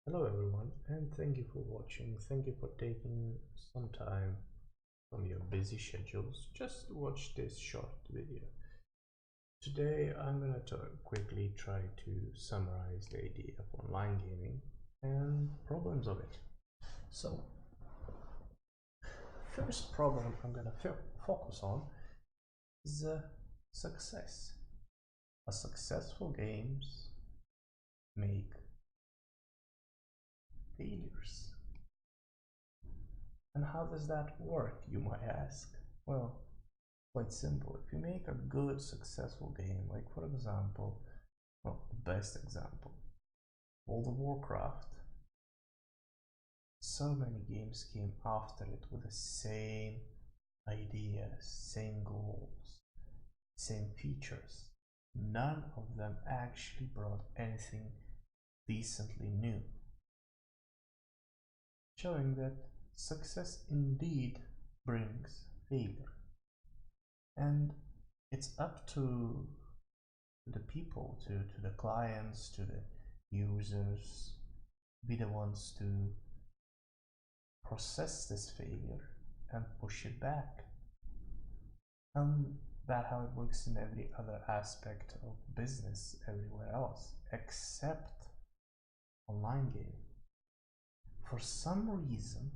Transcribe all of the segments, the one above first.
Hello everyone, and thank you for watching. Thank you for taking some time from your busy schedules just to watch this short video. Today I'm gonna quickly try to summarize the idea of online gaming and problems of it. So, first problem I'm gonna focus on is success. A successful games make failures. And how does that work, you might ask? Well, quite simple. If you make a good, successful game, like for example, well, the best example, World of Warcraft, so many games came after it with the same ideas, same goals, same features. None of them actually brought anything decently new, showing that success indeed brings failure. And it's up to the people, to the clients, to the users, be the ones to process this failure and push it back. And that's how it works in every other aspect of business everywhere else, except online gaming. For some reason,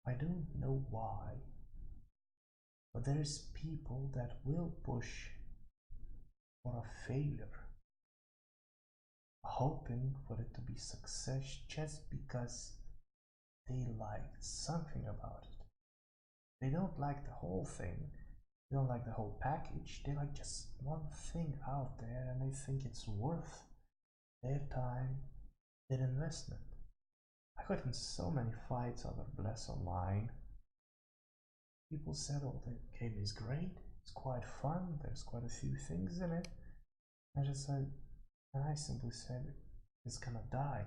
I don't know why, but there's people that will push for a failure, hoping for it to be success just because they like something about it. They don't like the whole thing, they don't like the whole package, they like just one thing out there and they think it's worth their time, their investment. I got in so many fights over Bless Online. People said, oh, the game is great, it's quite fun, there's quite a few things in it. And I simply said, it's gonna die.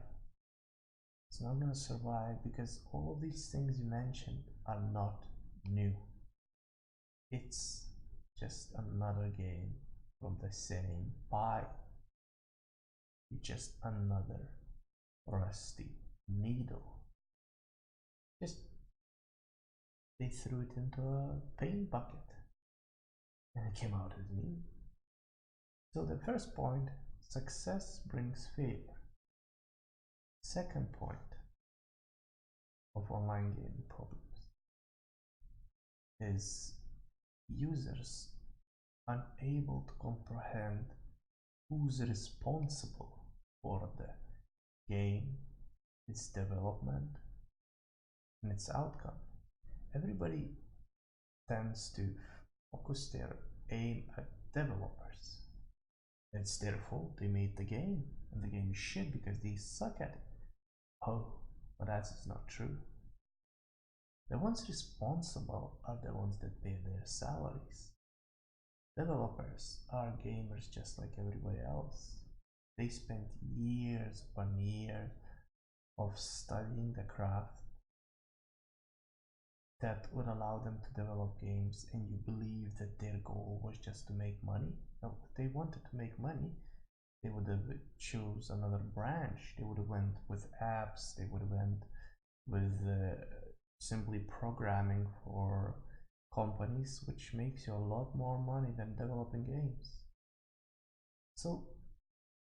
It's not gonna survive because all of these things you mentioned are not new. It's just another game from the same pile. It's just another rusty needle. Just they threw it into a paint bucket and it came out as new. So the first point, success brings failure. Second point of online gaming problems is users unable to comprehend who's responsible for the game, its development, and its outcome. Everybody tends to focus their aim at developers. It's their fault, they made the game, and the game is shit because they suck at it. Oh, but that's not true. The ones responsible are the ones that pay their salaries. Developers are gamers just like everybody else. They spent years upon years of studying the craft that would allow them to develop games, and you believe that their goal was just to make money? No, if they wanted to make money, they would have chose another branch. They would have went with apps, they would have went with simply programming for companies, which makes you a lot more money than developing games. So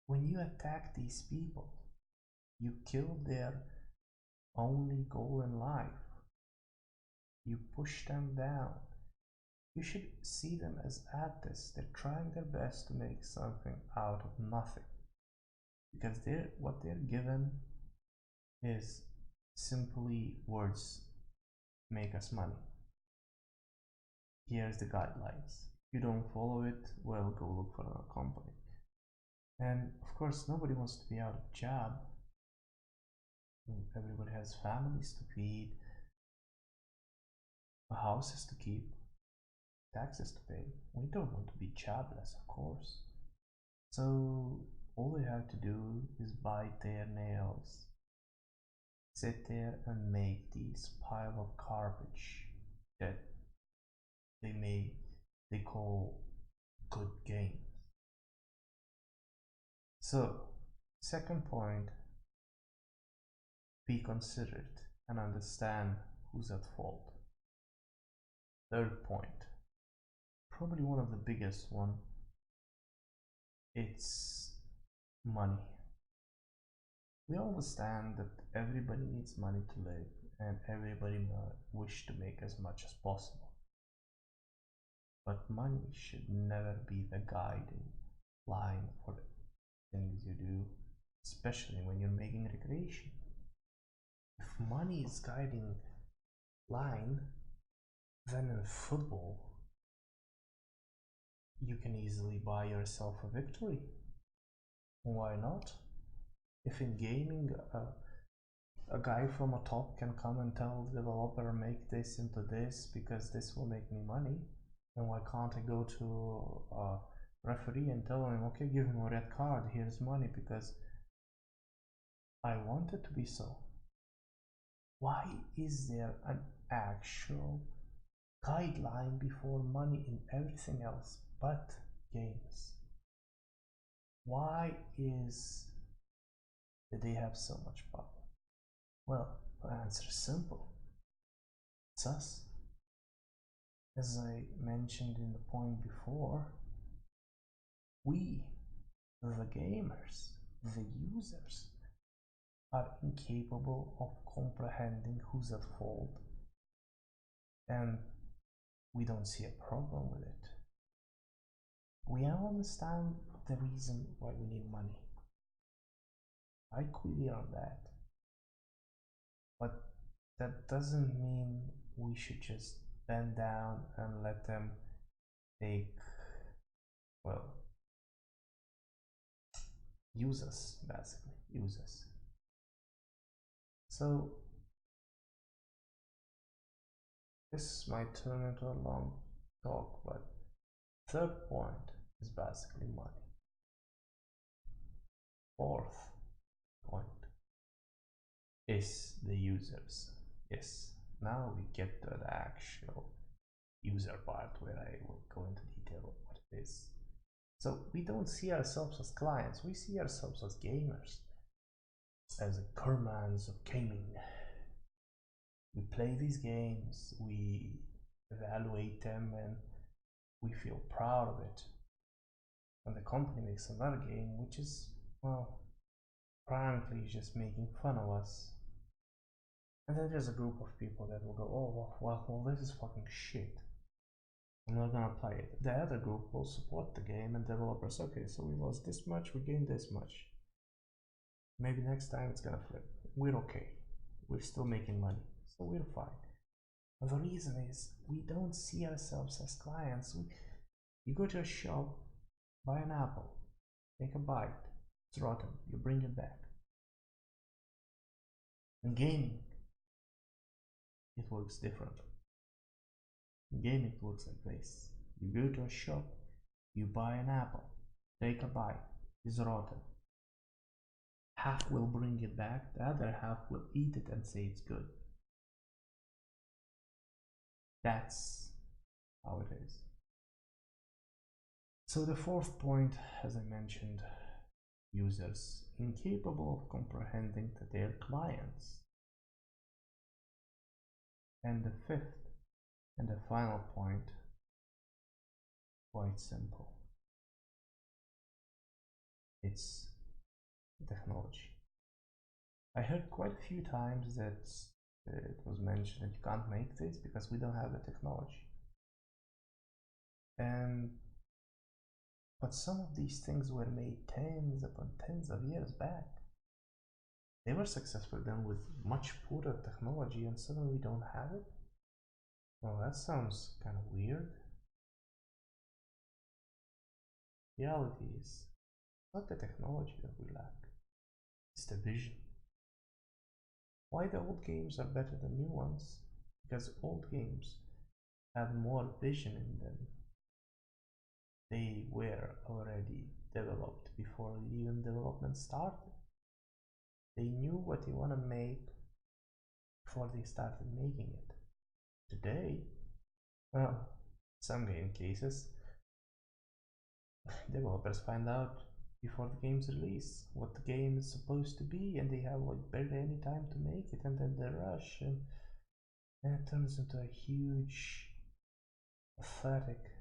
when you attack these people, you kill their only goal in life. You push them down. You should see them as artists. They're trying their best to make something out of nothing. Because what they're given is simply words, make us money. Here's the guidelines. If you don't follow it, well, go look for another company. And of course, nobody wants to be out of job. Everybody has families to feed, houses to keep, taxes to pay. We don't want to be jobless, of course. So all they have to do is bite their nails, sit there and make these pile of garbage that they call good games. So second point be considered and understand who's at fault. Third point, probably one of the biggest one, it's money. We understand that everybody needs money to live and everybody wish to make as much as possible. But money should never be the guiding line for things you do, especially when you're making recreation. If money is guiding line, then in football you can easily buy yourself a victory. Why not? If in gaming a guy from a top can come and tell the developer make this into this because this will make me money, then why can't I go to a referee and tell him, okay, give him a red card, here's money because I want it to be so? Why is there an actual guideline before money in everything else but games? Why is that they have so much power? Well, the answer is simple. It's us. As I mentioned in the point before, we, the gamers, the users, are incapable of comprehending who's at fault, and we don't see a problem with it. We all understand the reason why we need money. I clear on that. But that doesn't mean we should just bend down and let them take, well, use us, basically, use us. So this might turn into a long talk, but third point is basically money. Fourth point is the users. Yes, now we get to the actual user part where I will go into detail of what it is. So we don't see ourselves as clients, we see ourselves as gamers, as the Kermans of gaming. We play these games, we evaluate them, and we feel proud of it. When the company makes another game, which is, well, frankly just making fun of us, and then there's a group of people that will go, oh well, this is fucking shit, I'm not gonna play it. The other group will support the game and developers, okay, so we lost this much, we gained this much, maybe next time it's gonna flip, we're okay, we're still making money, so we're fine. And the reason is we don't see ourselves as clients. You go to a shop, buy an apple, take a bite, it's rotten, you bring it back. In gaming, it works differently. In gaming, it works like this. You go to a shop, you buy an apple, take a bite, it's rotten. Half will bring it back, the other half will eat it and say it's good. That's how it is. So the fourth point, as I mentioned, users incapable of comprehending their clients. And the fifth and the final point, quite simple. It's technology. I heard quite a few times that it was mentioned that you can't make this because we don't have the technology. But some of these things were made tens upon tens of years back. They were successful then with much poorer technology, and suddenly we don't have it? Well, that sounds kind of weird. Reality is not the technology that we lack, it's the vision. Why the old games are better than new ones? Because old games had more vision in them. They were already developed before even development started. They knew what they want to make before they started making it. Today, well, some game cases, developers find out before the game's release, what the game is supposed to be, and they have like barely any time to make it, and then they rush, and it turns into a huge, pathetic,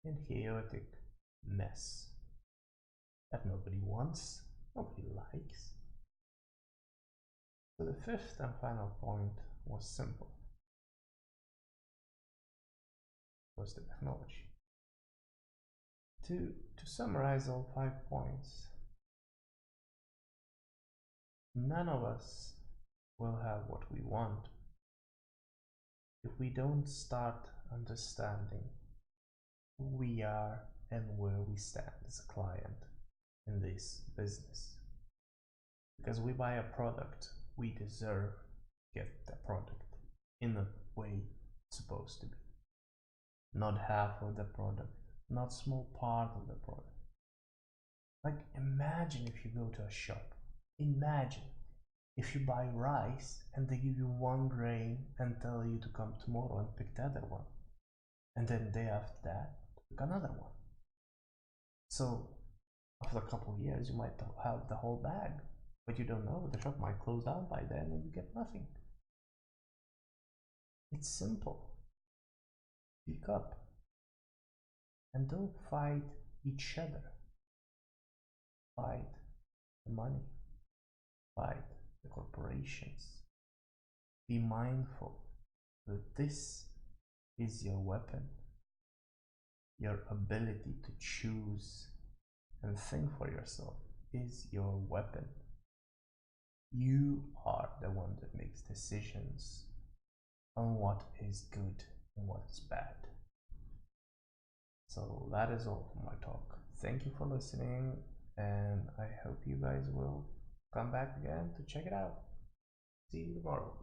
and chaotic mess that nobody wants, nobody likes. So the fifth and final point was simple. It was the technology. To summarize all 5 points, none of us will have what we want if we don't start understanding who we are and where we stand as a client in this business. Because we buy a product, we deserve to get the product in the way it's supposed to be. Not half of the product, not small part of the product. Like, imagine if you go to a shop, imagine if you buy rice and they give you one grain and tell you to come tomorrow and pick the other one, and then day after that pick another one. So after a couple of years you might have the whole bag, but you don't know, the shop might close down by then and you get nothing. It's simple. Pick up and don't fight each other. Fight the money, fight the corporations. Be mindful that this is your weapon. Your ability to choose and think for yourself is your weapon. You are the one that makes decisions on what is good and what is bad. So that is all for my talk. Thank you for listening, and I hope you guys will come back again to check it out. See you tomorrow.